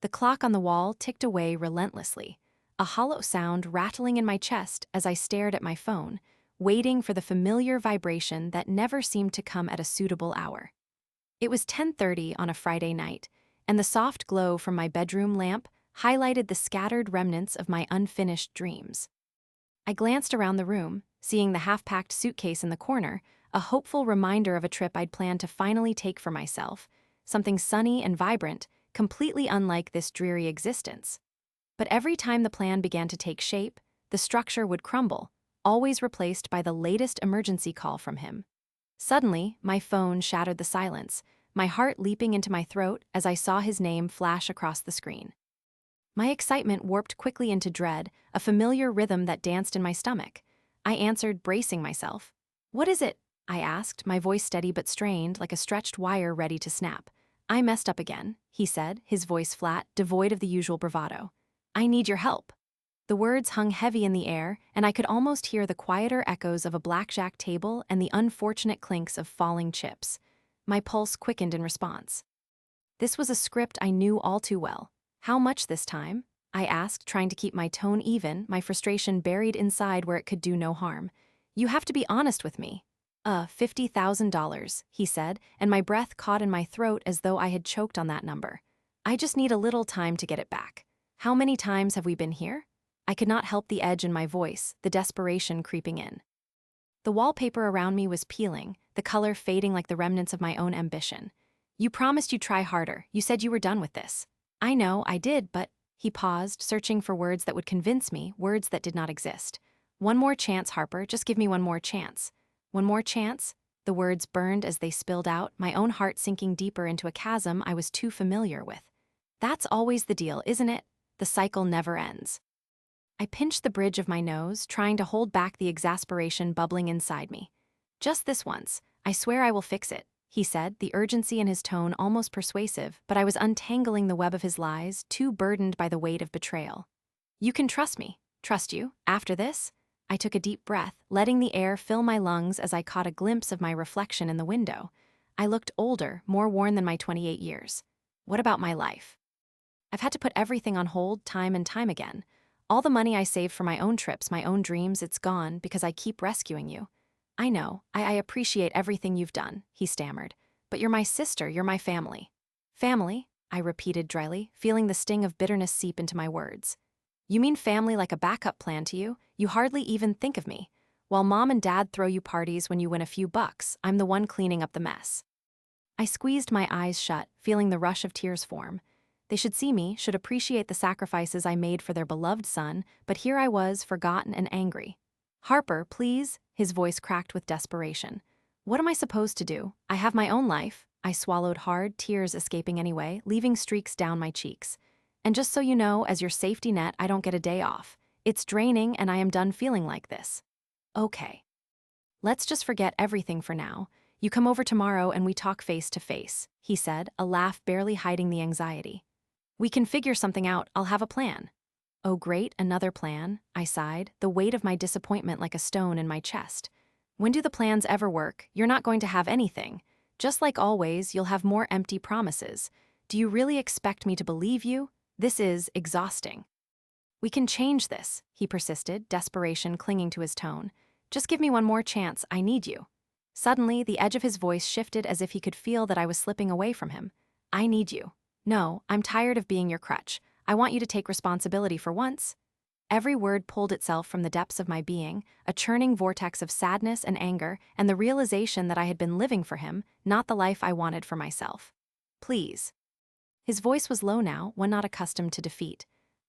The clock on the wall ticked away relentlessly, a hollow sound rattling in my chest as I stared at my phone, waiting for the familiar vibration that never seemed to come at a suitable hour. It was 10:30 on a Friday night, and the soft glow from my bedroom lamp highlighted the scattered remnants of my unfinished dreams. I glanced around the room, seeing the half-packed suitcase in the corner, a hopeful reminder of a trip I'd planned to finally take for myself, something sunny and vibrant, completely unlike this dreary existence. But every time the plan began to take shape, the structure would crumble, always replaced by the latest emergency call from him. Suddenly, my phone shattered the silence, my heart leaping into my throat as I saw his name flash across the screen. My excitement warped quickly into dread, a familiar rhythm that danced in my stomach. I answered, bracing myself. "What is it?" I asked, my voice steady but strained, like a stretched wire ready to snap. "I messed up again," he said, his voice flat, devoid of the usual bravado. "I need your help." The words hung heavy in the air, and I could almost hear the quieter echoes of a blackjack table and the unfortunate clinks of falling chips. My pulse quickened in response. This was a script I knew all too well. "How much this time?" I asked, trying to keep my tone even, my frustration buried inside where it could do no harm. "You have to be honest with me." $50,000, he said, and my breath caught in my throat as though I had choked on that number. "I just need a little time to get it back. How many times have we been here?" I could not help the edge in my voice, the desperation creeping in. The wallpaper around me was peeling, the color fading like the remnants of my own ambition. "You promised you'd try harder. You said you were done with this." "I know, I did, but—" He paused, searching for words that would convince me, words that did not exist. "One more chance, Harper, just give me one more chance." "One more chance?" The words burned as they spilled out, my own heart sinking deeper into a chasm I was too familiar with. That's always the deal, isn't it? The cycle never ends. I pinched the bridge of my nose, trying to hold back the exasperation bubbling inside me. "Just this once. I swear I will fix it," he said, the urgency in his tone almost persuasive, but I was untangling the web of his lies, too burdened by the weight of betrayal. "You can trust me." "Trust you? After this?" I took a deep breath, letting the air fill my lungs as I caught a glimpse of my reflection in the window. I looked older, more worn than my 28 years. "What about my life?" "I've had to put everything on hold time and time again. All the money I saved for my own trips, my own dreams, it's gone because I keep rescuing you." "I know, I appreciate everything you've done," he stammered. "But you're my sister, you're my family." "Family?" I repeated dryly, feeling the sting of bitterness seep into my words. "You mean family like a backup plan to you? You hardly even think of me. While mom and dad throw you parties when you win a few bucks, I'm the one cleaning up the mess." I squeezed my eyes shut, feeling the rush of tears form. They should see me, should appreciate the sacrifices I made for their beloved son, but here I was, forgotten and angry. "Harper, please," his voice cracked with desperation. "What am I supposed to do? I have my own life." I swallowed hard, tears escaping anyway, leaving streaks down my cheeks. "And just so you know, as your safety net, I don't get a day off. It's draining and I am done feeling like this." "Okay. Let's just forget everything for now. You come over tomorrow and we talk face to face," he said, a laugh barely hiding the anxiety. "We can figure something out. I'll have a plan." "Oh great, another plan," I sighed, the weight of my disappointment like a stone in my chest. "When do the plans ever work? You're not going to have anything. Just like always, you'll have more empty promises. Do you really expect me to believe you? This is exhausting." "We can change this," he persisted, desperation clinging to his tone. "Just give me one more chance, I need you." Suddenly, the edge of his voice shifted as if he could feel that I was slipping away from him. "I need you. No, I'm tired of being your crutch. I want you to take responsibility for once." Every word pulled itself from the depths of my being, a churning vortex of sadness and anger, and the realization that I had been living for him, not the life I wanted for myself. "Please." His voice was low now, one not accustomed to defeat.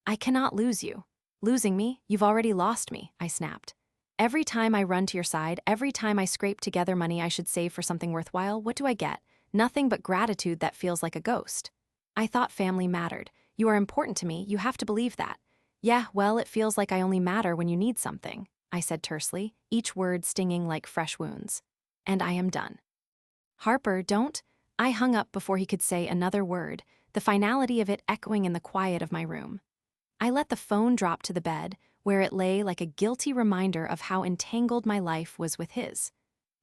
"I cannot lose you." "Losing me? You've already lost me," I snapped. "Every time I run to your side, every time I scrape together money I should save for something worthwhile, what do I get? Nothing but gratitude that feels like a ghost." "I thought family mattered. You are important to me, you have to believe that." "Yeah, well, it feels like I only matter when you need something," I said tersely, each word stinging like fresh wounds. "And I am done." "Harper, don't—" I hung up before he could say another word, the finality of it echoing in the quiet of my room. I let the phone drop to the bed, where it lay like a guilty reminder of how entangled my life was with his.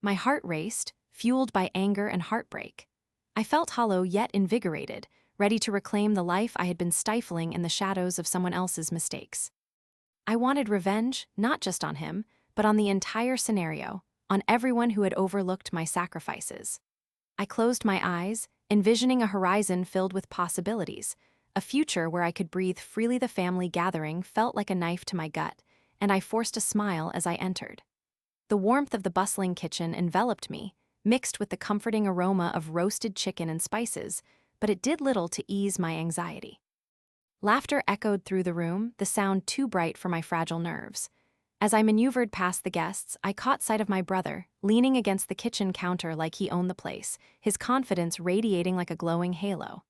My heart raced, fueled by anger and heartbreak. I felt hollow yet invigorated, ready to reclaim the life I had been stifling in the shadows of someone else's mistakes. I wanted revenge, not just on him, but on the entire scenario, on everyone who had overlooked my sacrifices. I closed my eyes, envisioning a horizon filled with possibilities, a future where I could breathe freely. The family gathering felt like a knife to my gut, and I forced a smile as I entered. The warmth of the bustling kitchen enveloped me, mixed with the comforting aroma of roasted chicken and spices, but it did little to ease my anxiety. Laughter echoed through the room, the sound too bright for my fragile nerves. As I maneuvered past the guests, I caught sight of my brother, leaning against the kitchen counter like he owned the place, his confidence radiating like a glowing halo.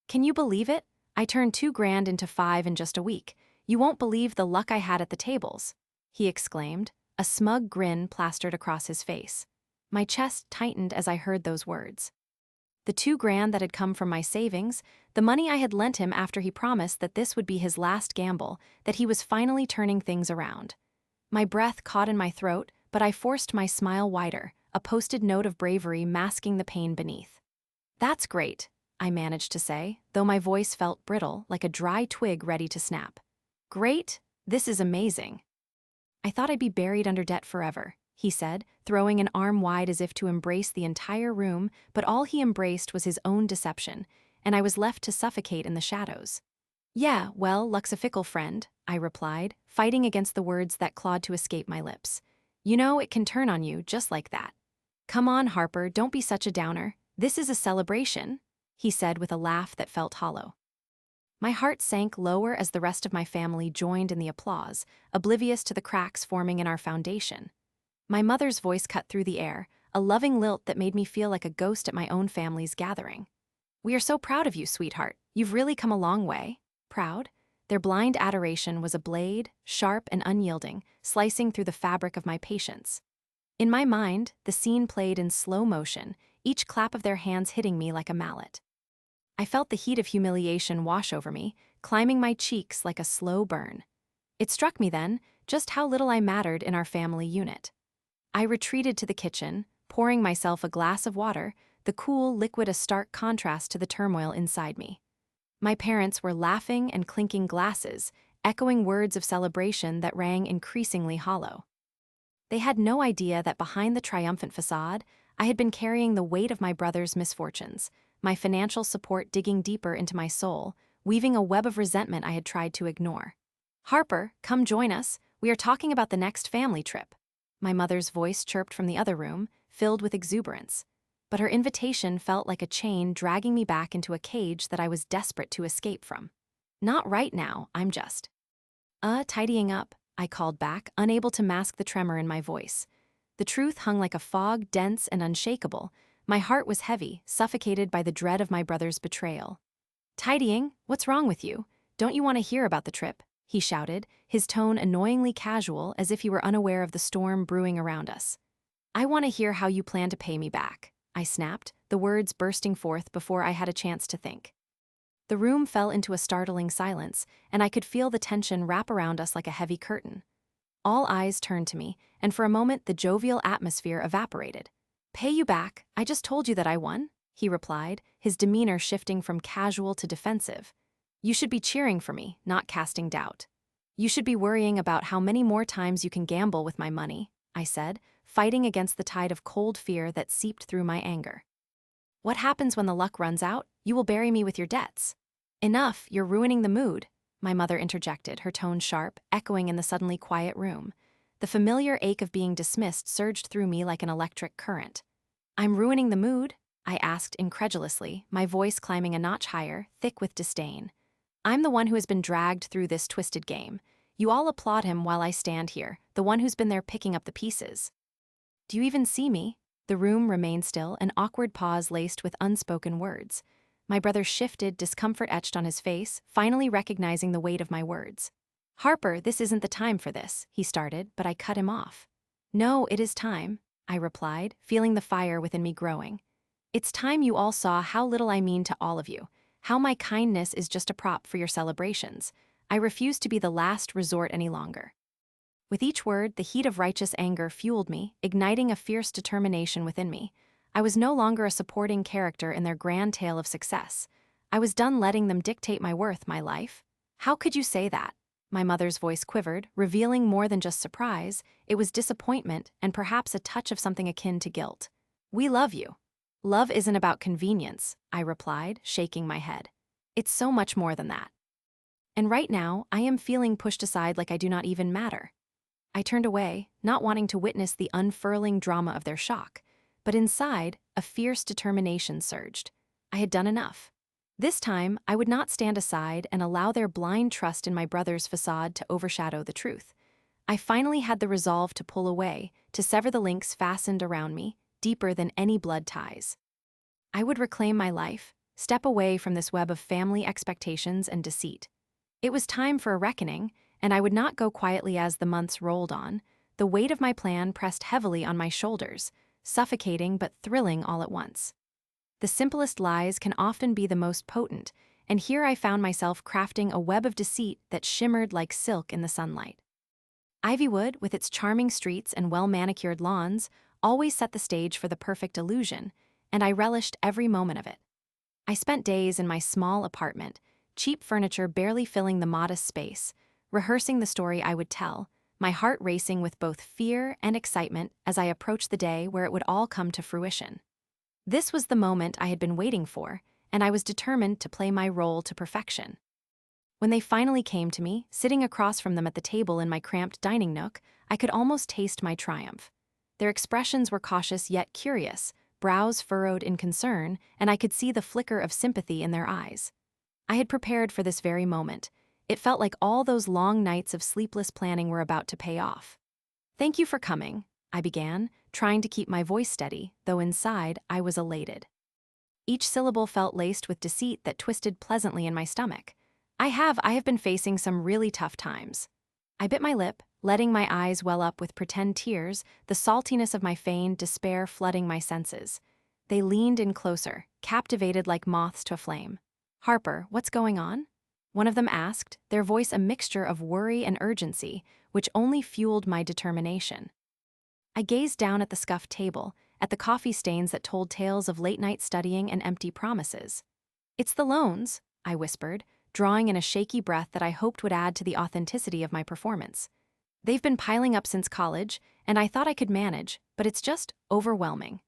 "Can you believe it? I turned $2,000 into $5 in just a week. You won't believe the luck I had at the tables," he exclaimed, a smug grin plastered across his face. My chest tightened as I heard those words. The $2,000 that had come from my savings, the money I had lent him after he promised that this would be his last gamble, that he was finally turning things around. My breath caught in my throat, but I forced my smile wider, a posted note of bravery masking the pain beneath. "That's great," I managed to say, though my voice felt brittle, like a dry twig ready to snap. "Great? This is amazing." "I thought I'd be buried under debt forever," he said, throwing an arm wide as if to embrace the entire room, but all he embraced was his own deception, and I was left to suffocate in the shadows. "Yeah, well, luck's a fickle friend," I replied, fighting against the words that clawed to escape my lips. "You know, it can turn on you just like that." "Come on, Harper, don't be such a downer. This is a celebration," he said with a laugh that felt hollow. My heart sank lower as the rest of my family joined in the applause, oblivious to the cracks forming in our foundation. My mother's voice cut through the air, a loving lilt that made me feel like a ghost at my own family's gathering. "We are so proud of you, sweetheart. You've really come a long way." Proud? Their blind adoration was a blade, sharp and unyielding, slicing through the fabric of my patience. In my mind, the scene played in slow motion, each clap of their hands hitting me like a mallet. I felt the heat of humiliation wash over me, climbing my cheeks like a slow burn. It struck me then just how little I mattered in our family unit. I retreated to the kitchen, pouring myself a glass of water, the cool liquid a stark contrast to the turmoil inside me. My parents were laughing and clinking glasses, echoing words of celebration that rang increasingly hollow. They had no idea that behind the triumphant facade, I had been carrying the weight of my brother's misfortunes, my financial support digging deeper into my soul, weaving a web of resentment I had tried to ignore. "Harper, come join us. We are talking about the next family trip." My mother's voice chirped from the other room, filled with exuberance. But her invitation felt like a chain dragging me back into a cage that I was desperate to escape from. "Not right now, I'm just..." Tidying up," I called back, unable to mask the tremor in my voice. The truth hung like a fog, dense and unshakable. My heart was heavy, suffocated by the dread of my brother's betrayal. "Tidying? What's wrong with you? Don't you want to hear about the trip?" he shouted, his tone annoyingly casual as if he were unaware of the storm brewing around us. "I want to hear how you plan to pay me back," I snapped, the words bursting forth before I had a chance to think. The room fell into a startling silence, and I could feel the tension wrap around us like a heavy curtain. All eyes turned to me, and for a moment the jovial atmosphere evaporated. "Pay you back? I just told you that I won," he replied, his demeanor shifting from casual to defensive. "You should be cheering for me, not casting doubt. You should be worrying about how many more times you can gamble with my money," I said, fighting against the tide of cold fear that seeped through my anger. "What happens when the luck runs out? You will bury me with your debts." "Enough, you're ruining the mood," my mother interjected, her tone sharp, echoing in the suddenly quiet room. The familiar ache of being dismissed surged through me like an electric current. "I'm ruining the mood?" I asked incredulously, my voice climbing a notch higher, thick with disdain. "I'm the one who has been dragged through this twisted game. You all applaud him while I stand here, the one who's been there picking up the pieces." "Do you even see me?" The room remained still, an awkward pause laced with unspoken words. My brother shifted, discomfort etched on his face, finally recognizing the weight of my words. "Harper, this isn't the time for this," he started, but I cut him off. "No, it is time," I replied, feeling the fire within me growing. "It's time you all saw how little I mean to all of you, how my kindness is just a prop for your celebrations. I refuse to be the last resort any longer." With each word, the heat of righteous anger fueled me, igniting a fierce determination within me. I was no longer a supporting character in their grand tale of success. I was done letting them dictate my worth, my life. How could you say that? My mother's voice quivered, revealing more than just surprise. It was disappointment and perhaps a touch of something akin to guilt. We love you. Love isn't about convenience, I replied, shaking my head. It's so much more than that. And right now, I am feeling pushed aside like I do not even matter. I turned away, not wanting to witness the unfurling drama of their shock. But inside, a fierce determination surged. I had done enough. This time, I would not stand aside and allow their blind trust in my brother's facade to overshadow the truth. I finally had the resolve to pull away, to sever the links fastened around me, deeper than any blood ties. I would reclaim my life, step away from this web of family expectations and deceit. It was time for a reckoning, and I would not go quietly as the months rolled on. The weight of my plan pressed heavily on my shoulders, suffocating but thrilling all at once. The simplest lies can often be the most potent, and here I found myself crafting a web of deceit that shimmered like silk in the sunlight. Ivywood, with its charming streets and well-manicured lawns, always set the stage for the perfect illusion, and I relished every moment of it. I spent days in my small apartment, cheap furniture barely filling the modest space, rehearsing the story I would tell, my heart racing with both fear and excitement as I approached the day where it would all come to fruition. This was the moment I had been waiting for, and I was determined to play my role to perfection. When they finally came to me, sitting across from them at the table in my cramped dining nook, I could almost taste my triumph. Their expressions were cautious yet curious, brows furrowed in concern, and I could see the flicker of sympathy in their eyes. I had prepared for this very moment. It felt like all those long nights of sleepless planning were about to pay off. "Thank you for coming," I began, trying to keep my voice steady, though inside I was elated. Each syllable felt laced with deceit that twisted pleasantly in my stomach. I have been facing some really tough times. I bit my lip, letting my eyes well up with pretend tears, the saltiness of my feigned despair flooding my senses. They leaned in closer, captivated like moths to a flame. "Harper, what's going on?" one of them asked, their voice a mixture of worry and urgency, which only fueled my determination. I gazed down at the scuffed table, at the coffee stains that told tales of late-night studying and empty promises. "It's the loans," I whispered, drawing in a shaky breath that I hoped would add to the authenticity of my performance. "They've been piling up since college, and I thought I could manage, but it's just overwhelming."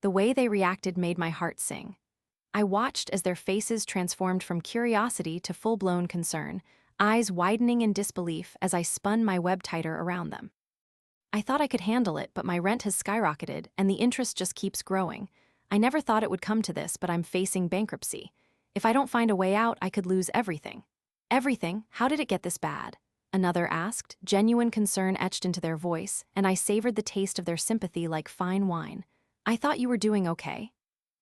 The way they reacted made my heart sing. I watched as their faces transformed from curiosity to full-blown concern, eyes widening in disbelief as I spun my web tighter around them. "I thought I could handle it, but my rent has skyrocketed, and the interest just keeps growing. I never thought it would come to this, but I'm facing bankruptcy. If I don't find a way out, I could lose everything." "Everything? How did it get this bad?" another asked, genuine concern etched into their voice, and I savored the taste of their sympathy like fine wine. "I thought you were doing okay."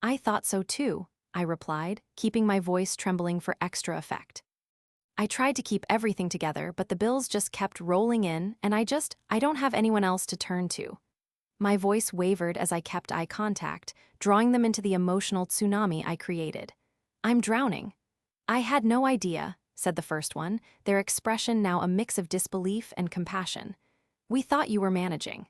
"I thought so too," I replied, keeping my voice trembling for extra effect. "I tried to keep everything together, but the bills just kept rolling in, and I don't have anyone else to turn to." My voice wavered as I kept eye contact, drawing them into the emotional tsunami I created. "I'm drowning." "I had no idea," said the first one, their expression now a mix of disbelief and compassion. "We thought you were managing."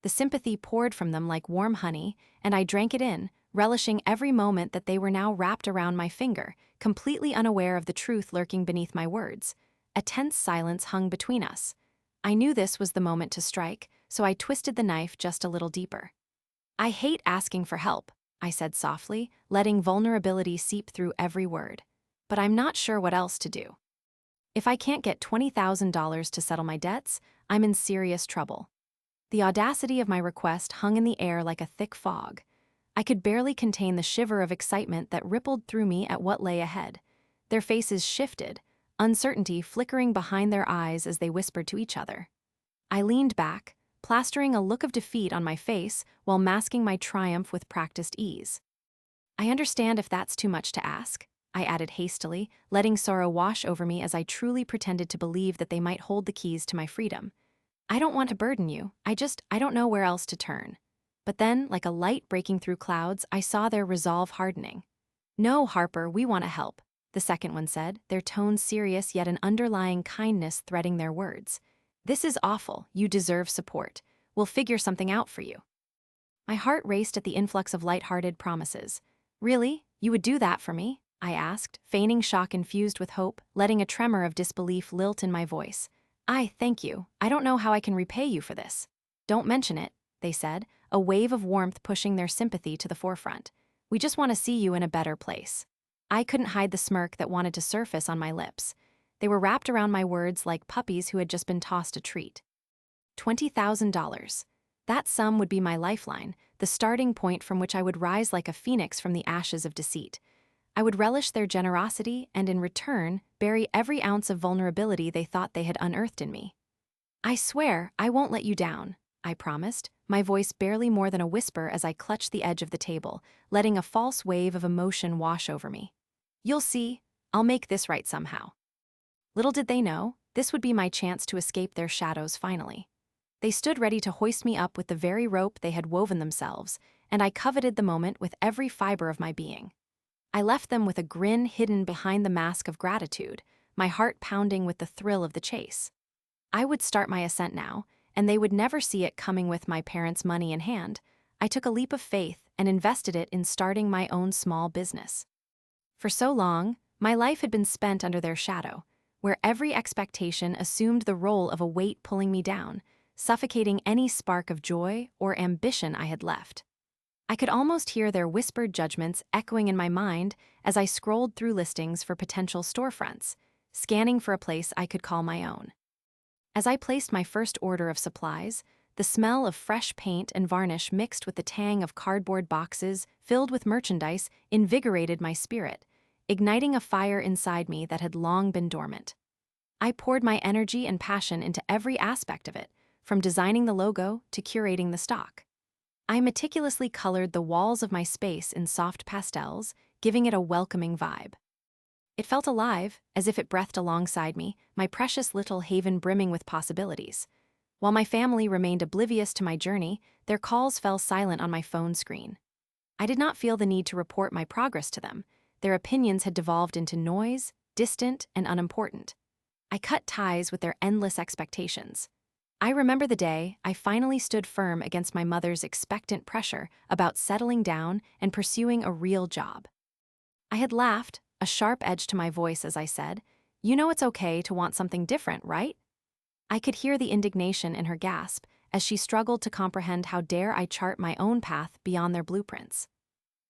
The sympathy poured from them like warm honey, and I drank it in, relishing every moment that they were now wrapped around my finger, completely unaware of the truth lurking beneath my words. A tense silence hung between us. I knew this was the moment to strike, so I twisted the knife just a little deeper. "I hate asking for help," I said softly, letting vulnerability seep through every word. "But I'm not sure what else to do. If I can't get $20,000 to settle my debts, I'm in serious trouble." The audacity of my request hung in the air like a thick fog. I could barely contain the shiver of excitement that rippled through me at what lay ahead. Their faces shifted, uncertainty flickering behind their eyes as they whispered to each other. I leaned back, plastering a look of defeat on my face while masking my triumph with practiced ease. "I understand if that's too much to ask," I added hastily, letting sorrow wash over me as I truly pretended to believe that they might hold the keys to my freedom. "I don't want to burden you, I don't know where else to turn." But then, like a light breaking through clouds, I saw their resolve hardening. "No, Harper, we want to help," the second one said, their tone serious yet an underlying kindness threading their words. "This is awful, you deserve support. We'll figure something out for you." My heart raced at the influx of light-hearted promises. "Really? You would do that for me?" I asked, feigning shock infused with hope, letting a tremor of disbelief lilt in my voice. Thank you. I don't know how I can repay you for this. Don't mention it, they said, a wave of warmth pushing their sympathy to the forefront. We just want to see you in a better place. I couldn't hide the smirk that wanted to surface on my lips. They were wrapped around my words like puppies who had just been tossed a treat. $20,000. That sum would be my lifeline, the starting point from which I would rise like a phoenix from the ashes of deceit. I would relish their generosity and, in return, bury every ounce of vulnerability they thought they had unearthed in me. I swear I won't let you down, I promised, my voice barely more than a whisper as I clutched the edge of the table, letting a false wave of emotion wash over me. You'll see, I'll make this right somehow. Little did they know, this would be my chance to escape their shadows finally. They stood ready to hoist me up with the very rope they had woven themselves, and I coveted the moment with every fiber of my being. I left them with a grin hidden behind the mask of gratitude, my heart pounding with the thrill of the chase. I would start my ascent now, and they would never see it coming with my parents' money in hand. I took a leap of faith and invested it in starting my own small business. For so long, my life had been spent under their shadow, where every expectation assumed the role of a weight pulling me down, suffocating any spark of joy or ambition I had left. I could almost hear their whispered judgments echoing in my mind as I scrolled through listings for potential storefronts, scanning for a place I could call my own. As I placed my first order of supplies, the smell of fresh paint and varnish mixed with the tang of cardboard boxes filled with merchandise invigorated my spirit, igniting a fire inside me that had long been dormant. I poured my energy and passion into every aspect of it, from designing the logo to curating the stock. I meticulously colored the walls of my space in soft pastels, giving it a welcoming vibe. It felt alive, as if it breathed alongside me, my precious little haven brimming with possibilities. While my family remained oblivious to my journey, their calls fell silent on my phone screen. I did not feel the need to report my progress to them. Their opinions had devolved into noise, distant and unimportant. I cut ties with their endless expectations. I remember the day I finally stood firm against my mother's expectant pressure about settling down and pursuing a real job. I had laughed, a sharp edge to my voice as I said, "You know it's okay to want something different, right?" I could hear the indignation in her gasp as she struggled to comprehend how dare I chart my own path beyond their blueprints.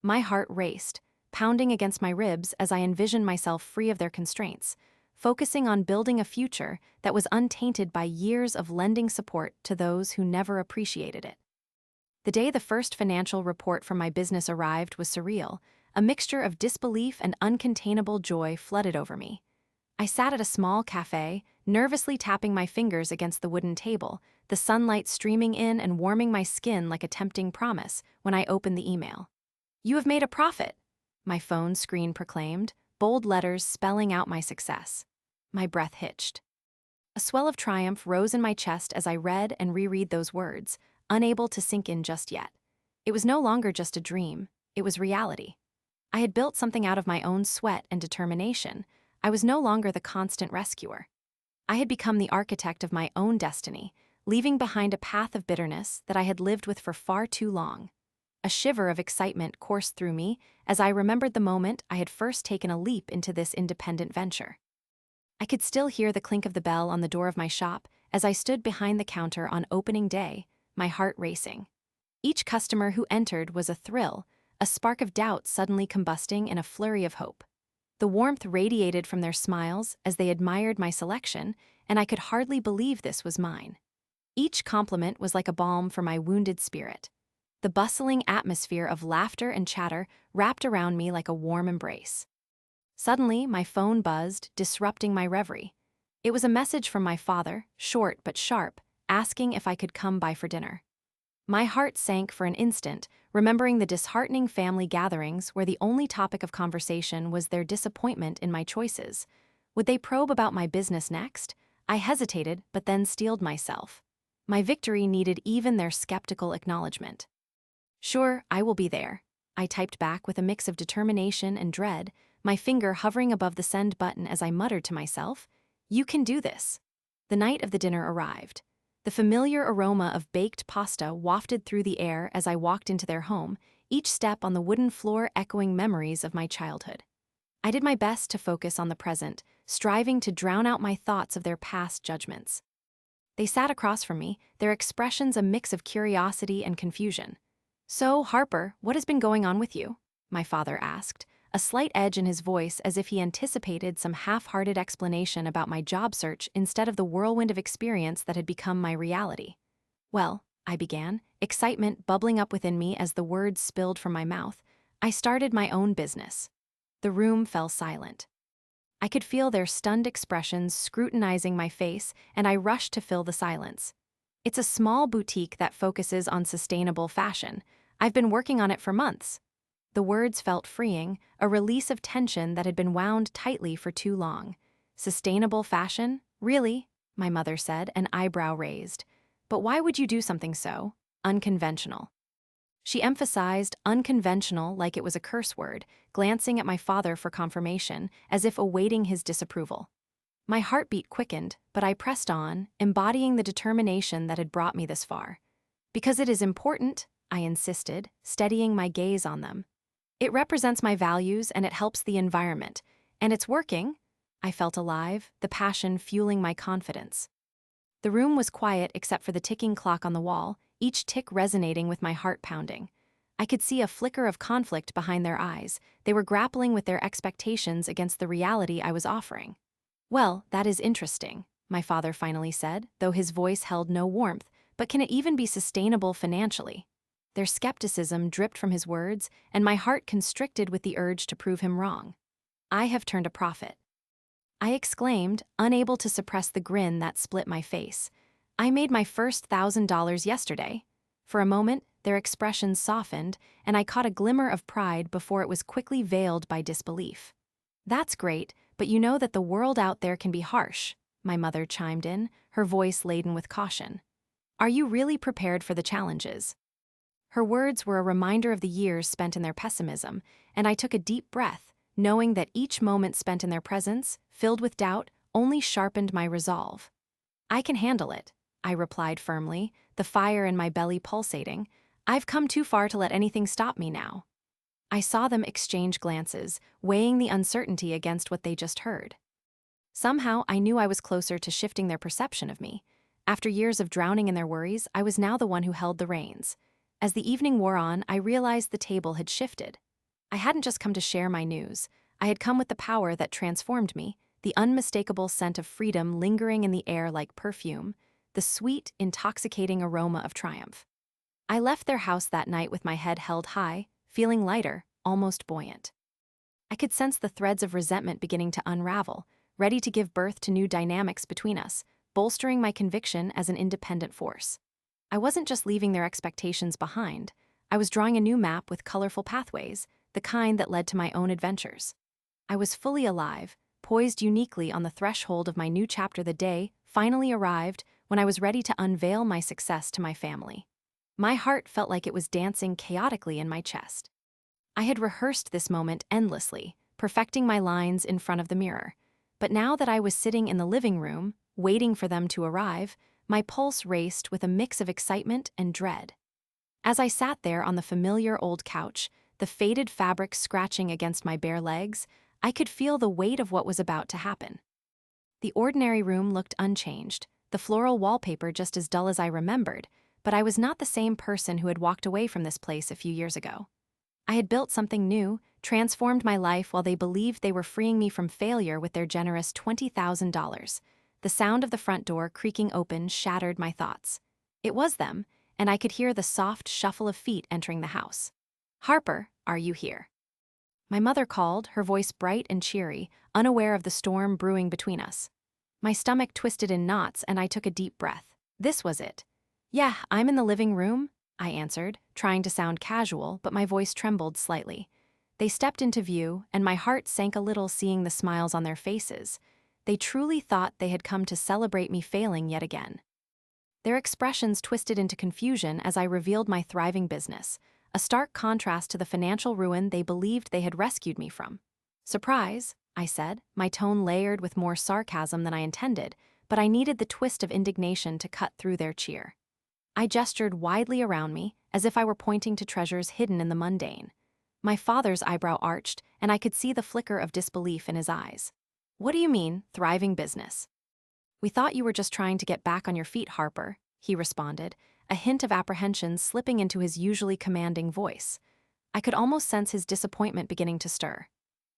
My heart raced, pounding against my ribs as I envisioned myself free of their constraints, focusing on building a future that was untainted by years of lending support to those who never appreciated it. The day the first financial report from my business arrived was surreal. A mixture of disbelief and uncontainable joy flooded over me. I sat at a small cafe, nervously tapping my fingers against the wooden table, the sunlight streaming in and warming my skin like a tempting promise when I opened the email. "You have made a profit," my phone screen proclaimed, bold letters spelling out my success. My breath hitched. A swell of triumph rose in my chest as I read and reread those words, unable to sink in just yet. It was no longer just a dream, it was reality. I had built something out of my own sweat and determination. I was no longer the constant rescuer. I had become the architect of my own destiny, leaving behind a path of bitterness that I had lived with for far too long. A shiver of excitement coursed through me as I remembered the moment I had first taken a leap into this independent venture. I could still hear the clink of the bell on the door of my shop as I stood behind the counter on opening day, my heart racing. Each customer who entered was a thrill, a spark of doubt suddenly combusting in a flurry of hope. The warmth radiated from their smiles as they admired my selection, and I could hardly believe this was mine. Each compliment was like a balm for my wounded spirit. The bustling atmosphere of laughter and chatter wrapped around me like a warm embrace. Suddenly, my phone buzzed, disrupting my reverie. It was a message from my father, short but sharp, asking if I could come by for dinner. My heart sank for an instant, remembering the disheartening family gatherings where the only topic of conversation was their disappointment in my choices. Would they probe about my business next? I hesitated, but then steeled myself. My victory needed even their skeptical acknowledgement. "Sure, I will be there," I typed back with a mix of determination and dread, my finger hovering above the send button as I muttered to myself, "You can do this." The night of the dinner arrived. The familiar aroma of baked pasta wafted through the air as I walked into their home, each step on the wooden floor echoing memories of my childhood. I did my best to focus on the present, striving to drown out my thoughts of their past judgments. They sat across from me, their expressions a mix of curiosity and confusion. "So, Harper, what has been going on with you?" my father asked, a slight edge in his voice as if he anticipated some half-hearted explanation about my job search instead of the whirlwind of experience that had become my reality. "Well," I began, excitement bubbling up within me as the words spilled from my mouth, "I started my own business." The room fell silent. I could feel their stunned expressions scrutinizing my face, and I rushed to fill the silence. "It's a small boutique that focuses on sustainable fashion. I've been working on it for months." The words felt freeing, a release of tension that had been wound tightly for too long. "Sustainable fashion? Really?" my mother said, an eyebrow raised. "But why would you do something so unconventional?" She emphasized unconventional like it was a curse word, glancing at my father for confirmation, as if awaiting his disapproval. My heartbeat quickened, but I pressed on, embodying the determination that had brought me this far. "Because it is important," I insisted, steadying my gaze on them. "It represents my values and it helps the environment. And it's working." I felt alive, the passion fueling my confidence. The room was quiet except for the ticking clock on the wall, each tick resonating with my heart pounding. I could see a flicker of conflict behind their eyes. They were grappling with their expectations against the reality I was offering. "Well, that is interesting," my father finally said, though his voice held no warmth. "But can it even be sustainable financially?" Their skepticism dripped from his words, and my heart constricted with the urge to prove him wrong. "I have turned a profit," I exclaimed, unable to suppress the grin that split my face. "I made my first $1,000 yesterday." For a moment, their expressions softened, and I caught a glimmer of pride before it was quickly veiled by disbelief. "That's great, but you know that the world out there can be harsh," my mother chimed in, her voice laden with caution. "Are you really prepared for the challenges?" Her words were a reminder of the years spent in their pessimism, and I took a deep breath, knowing that each moment spent in their presence, filled with doubt, only sharpened my resolve. "I can handle it," I replied firmly, the fire in my belly pulsating. "I've come too far to let anything stop me now." I saw them exchange glances, weighing the uncertainty against what they just heard. Somehow, I knew I was closer to shifting their perception of me. After years of drowning in their worries, I was now the one who held the reins. As the evening wore on, I realized the table had shifted. I hadn't just come to share my news. I had come with the power that transformed me, the unmistakable scent of freedom lingering in the air like perfume, the sweet, intoxicating aroma of triumph. I left their house that night with my head held high, feeling lighter, almost buoyant. I could sense the threads of resentment beginning to unravel, ready to give birth to new dynamics between us, bolstering my conviction as an independent force. I wasn't just leaving their expectations behind. I was drawing a new map with colorful pathways, the kind that led to my own adventures. I was fully alive, poised uniquely on the threshold of my new chapter. The day finally arrived when I was ready to unveil my success to my family. My heart felt like it was dancing chaotically in my chest. I had rehearsed this moment endlessly, perfecting my lines in front of the mirror. But now that I was sitting in the living room, waiting for them to arrive, my pulse raced with a mix of excitement and dread. As I sat there on the familiar old couch, the faded fabric scratching against my bare legs, I could feel the weight of what was about to happen. The ordinary room looked unchanged, the floral wallpaper just as dull as I remembered, but I was not the same person who had walked away from this place a few years ago. I had built something new, transformed my life while they believed they were freeing me from failure with their generous $20,000. The sound of the front door creaking open shattered my thoughts. It was them, and I could hear the soft shuffle of feet entering the house. "Harper, are you here?" My mother called, her voice bright and cheery, unaware of the storm brewing between us. My stomach twisted in knots, and I took a deep breath. This was it. "Yeah, I'm in the living room," I answered, trying to sound casual, but my voice trembled slightly. They stepped into view, and my heart sank a little seeing the smiles on their faces. They truly thought they had come to celebrate me failing yet again. Their expressions twisted into confusion as I revealed my thriving business, a stark contrast to the financial ruin they believed they had rescued me from. "Surprise," I said, my tone layered with more sarcasm than I intended, but I needed the twist of indignation to cut through their cheer. I gestured widely around me, as if I were pointing to treasures hidden in the mundane. My father's eyebrow arched, and I could see the flicker of disbelief in his eyes. What do you mean, thriving business? We thought you were just trying to get back on your feet, Harper, he responded, a hint of apprehension slipping into his usually commanding voice. I could almost sense his disappointment beginning to stir.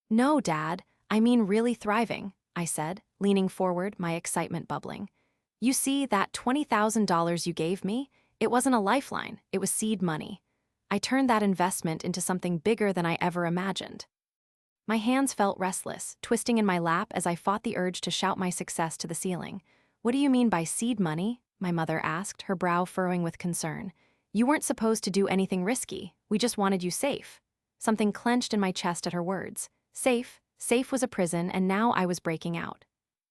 No, Dad, I mean really thriving, I said, leaning forward, my excitement bubbling. You see, that $20,000 you gave me, it wasn't a lifeline, it was seed money. I turned that investment into something bigger than I ever imagined. My hands felt restless, twisting in my lap as I fought the urge to shout my success to the ceiling. What do you mean by seed money? My mother asked, her brow furrowing with concern. You weren't supposed to do anything risky, we just wanted you safe. Something clenched in my chest at her words. Safe? Safe was a prison, and now I was breaking out.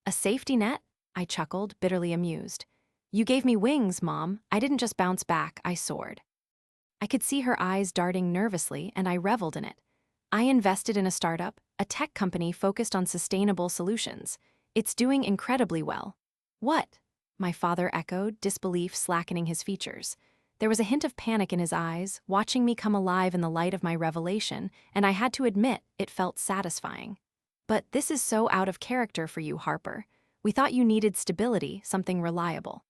A safety net? I chuckled, bitterly amused. You gave me wings, Mom. I didn't just bounce back, I soared. I could see her eyes darting nervously, and I reveled in it. I invested in a startup, a tech company focused on sustainable solutions. It's doing incredibly well. What? My father echoed, disbelief slackening his features. There was a hint of panic in his eyes, watching me come alive in the light of my revelation, and I had to admit it felt satisfying. But this is so out of character for you, Harper. We thought you needed stability, something reliable.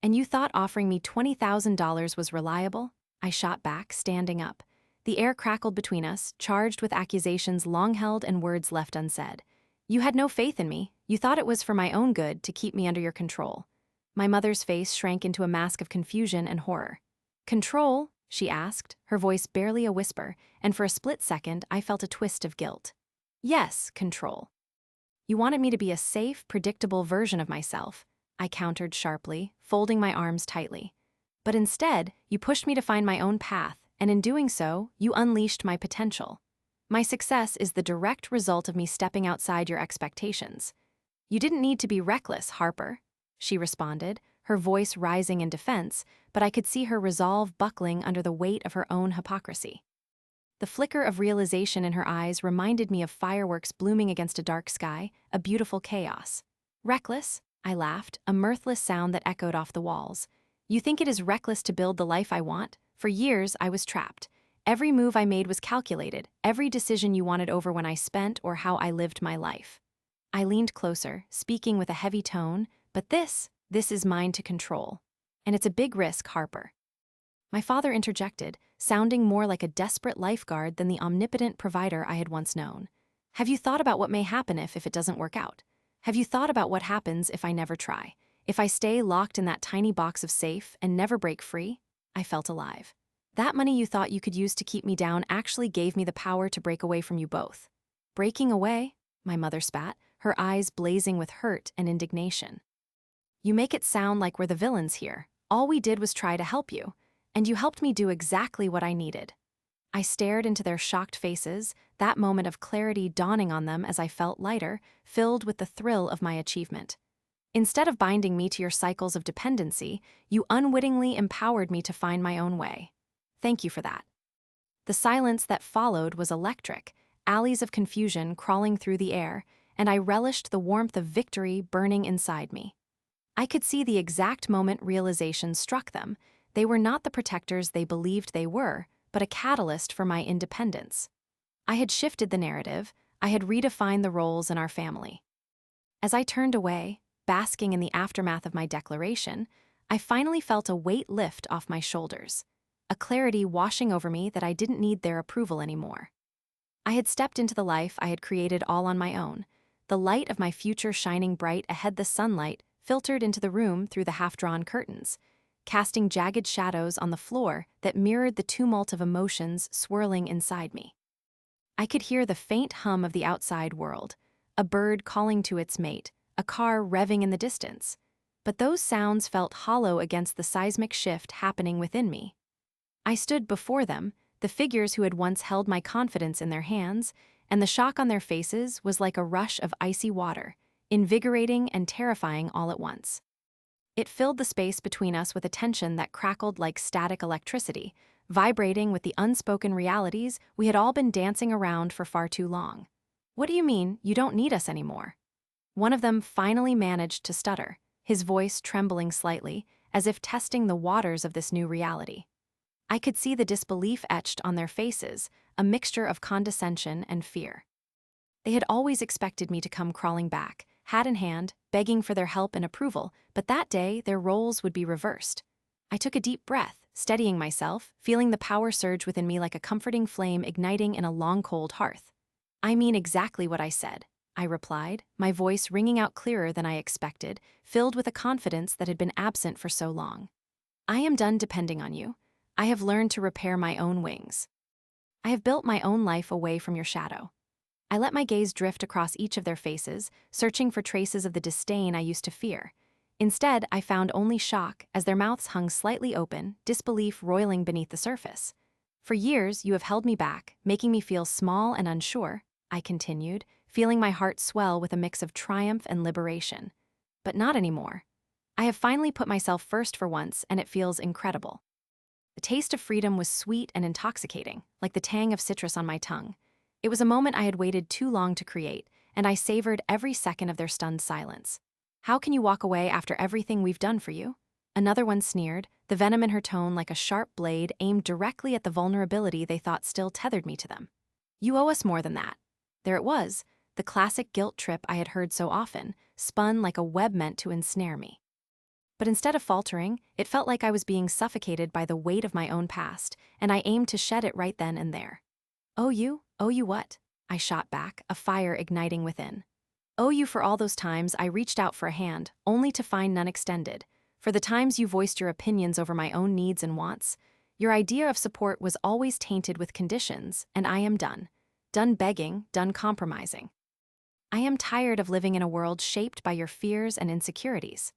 And you thought offering me $20,000 was reliable? I shot back, standing up. The air crackled between us, charged with accusations long held and words left unsaid. You had no faith in me. You thought it was for my own good to keep me under your control. My mother's face shrank into a mask of confusion and horror. Control? She asked, her voice barely a whisper, and for a split second I felt a twist of guilt. Yes, control. You wanted me to be a safe, predictable version of myself, I countered sharply, folding my arms tightly. But instead, you pushed me to find my own path, and in doing so, you unleashed my potential. My success is the direct result of me stepping outside your expectations. You didn't need to be reckless, Harper, she responded, her voice rising in defense, but I could see her resolve buckling under the weight of her own hypocrisy. The flicker of realization in her eyes reminded me of fireworks blooming against a dark sky, a beautiful chaos. Reckless? I laughed, a mirthless sound that echoed off the walls. You think it is reckless to build the life I want? For years, I was trapped. Every move I made was calculated, every decision you wanted over when I spent or how I lived my life. I leaned closer, speaking with a heavy tone, but this is mine to control. And it's a big risk, Harper. My father interjected, sounding more like a desperate lifeguard than the omnipotent provider I had once known. Have you thought about what may happen if it doesn't work out? Have you thought about what happens if I never try? If I stay locked in that tiny box of safe and never break free? I felt alive. That money you thought you could use to keep me down actually gave me the power to break away from you both. Breaking away? My mother spat, her eyes blazing with hurt and indignation. You make it sound like we're the villains here. All we did was try to help you. And you helped me do exactly what I needed. I stared into their shocked faces, that moment of clarity dawning on them as I felt lighter, filled with the thrill of my achievement. Instead of binding me to your cycles of dependency, you unwittingly empowered me to find my own way. Thank you for that. The silence that followed was electric, alleys of confusion crawling through the air, and I relished the warmth of victory burning inside me. I could see the exact moment realization struck them. They were not the protectors they believed they were, but a catalyst for my independence. I had shifted the narrative, I had redefined the roles in our family. As I turned away, basking in the aftermath of my declaration, I finally felt a weight lift off my shoulders, a clarity washing over me that I didn't need their approval anymore. I had stepped into the life I had created all on my own, the light of my future shining bright ahead. The sunlight filtered into the room through the half-drawn curtains, casting jagged shadows on the floor that mirrored the tumult of emotions swirling inside me. I could hear the faint hum of the outside world, a bird calling to its mate, a car revving in the distance, but those sounds felt hollow against the seismic shift happening within me. I stood before them, the figures who had once held my confidence in their hands, and the shock on their faces was like a rush of icy water, invigorating and terrifying all at once. It filled the space between us with a tension that crackled like static electricity, vibrating with the unspoken realities we had all been dancing around for far too long. What do you mean, you don't need us anymore? One of them finally managed to stutter, his voice trembling slightly, as if testing the waters of this new reality. I could see the disbelief etched on their faces, a mixture of condescension and fear. They had always expected me to come crawling back, hat in hand, begging for their help and approval, but that day their roles would be reversed. I took a deep breath, steadying myself, feeling the power surge within me like a comforting flame igniting in a long cold hearth. "I mean exactly what I said," I replied, my voice ringing out clearer than I expected, filled with a confidence that had been absent for so long. "I am done depending on you. I have learned to repair my own wings. I have built my own life away from your shadow." I let my gaze drift across each of their faces, searching for traces of the disdain I used to fear. Instead, I found only shock as their mouths hung slightly open, disbelief roiling beneath the surface. "For years, you have held me back, making me feel small and unsure," I continued, feeling my heart swell with a mix of triumph and liberation. "But not anymore. I have finally put myself first for once, and it feels incredible." The taste of freedom was sweet and intoxicating, like the tang of citrus on my tongue. It was a moment I had waited too long to create, and I savored every second of their stunned silence. "How can you walk away after everything we've done for you?" Another one sneered, the venom in her tone like a sharp blade aimed directly at the vulnerability they thought still tethered me to them. "You owe us more than that." There it was, the classic guilt trip I had heard so often, spun like a web meant to ensnare me. But instead of faltering, it felt like I was being suffocated by the weight of my own past, and I aimed to shed it right then and there. "Owe you? Owe you what?" I shot back, a fire igniting within. "Owe you for all those times I reached out for a hand, only to find none extended. For the times you voiced your opinions over my own needs and wants. Your idea of support was always tainted with conditions, and I am done. Done begging, done compromising. I am tired of living in a world shaped by your fears and insecurities."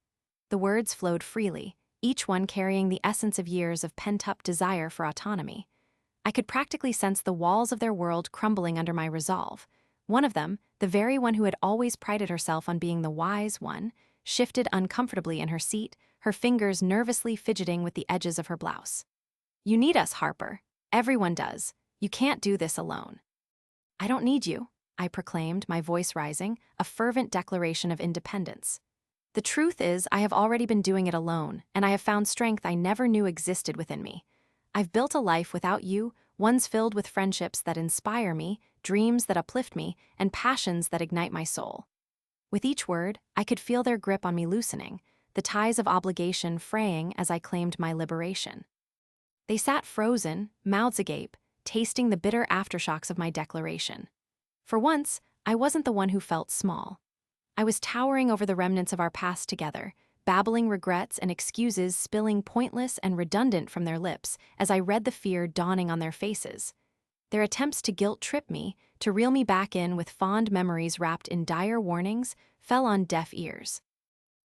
The words flowed freely, each one carrying the essence of years of pent-up desire for autonomy. I could practically sense the walls of their world crumbling under my resolve. One of them, the very one who had always prided herself on being the wise one, shifted uncomfortably in her seat, her fingers nervously fidgeting with the edges of her blouse. "You need us, Harper. Everyone does. You can't do this alone." "I don't need you," I proclaimed, my voice rising, a fervent declaration of independence. "The truth is, I have already been doing it alone, and I have found strength I never knew existed within me. I've built a life without you, ones filled with friendships that inspire me, dreams that uplift me, and passions that ignite my soul." With each word, I could feel their grip on me loosening, the ties of obligation fraying as I claimed my liberation. They sat frozen, mouths agape, tasting the bitter aftershocks of my declaration. For once, I wasn't the one who felt small. I was towering over the remnants of our past together, babbling regrets and excuses spilling pointless and redundant from their lips as I read the fear dawning on their faces. Their attempts to guilt-trip me, to reel me back in with fond memories wrapped in dire warnings, fell on deaf ears.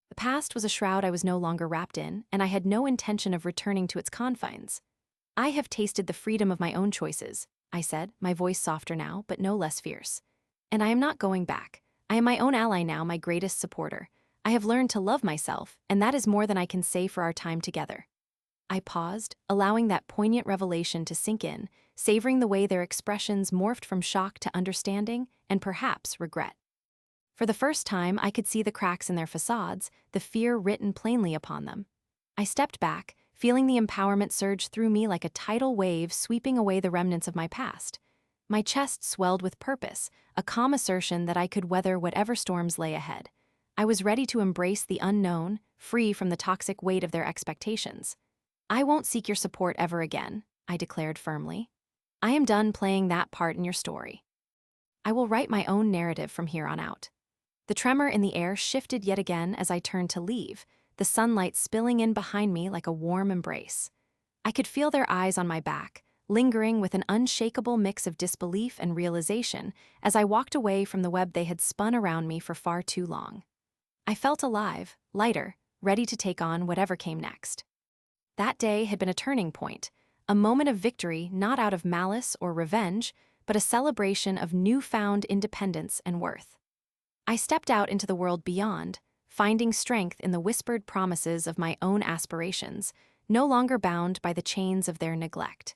The past was a shroud I was no longer wrapped in, and I had no intention of returning to its confines. "I have tasted the freedom of my own choices," I said, my voice softer now, but no less fierce. "And I am not going back. I am my own ally now, my greatest supporter. I have learned to love myself, and that is more than I can say for our time together." I paused, allowing that poignant revelation to sink in, savoring the way their expressions morphed from shock to understanding and perhaps regret. For the first time, I could see the cracks in their facades, the fear written plainly upon them. I stepped back, feeling the empowerment surge through me like a tidal wave sweeping away the remnants of my past. My chest swelled with purpose, a calm assertion that I could weather whatever storms lay ahead. I was ready to embrace the unknown, free from the toxic weight of their expectations. "I won't seek your support ever again," I declared firmly. "I am done playing that part in your story. I will write my own narrative from here on out." The tremor in the air shifted yet again as I turned to leave, the sunlight spilling in behind me like a warm embrace. I could feel their eyes on my back, lingering with an unshakable mix of disbelief and realization as I walked away from the web they had spun around me for far too long. I felt alive, lighter, ready to take on whatever came next. That day had been a turning point, a moment of victory not out of malice or revenge, but a celebration of newfound independence and worth. I stepped out into the world beyond, finding strength in the whispered promises of my own aspirations, no longer bound by the chains of their neglect.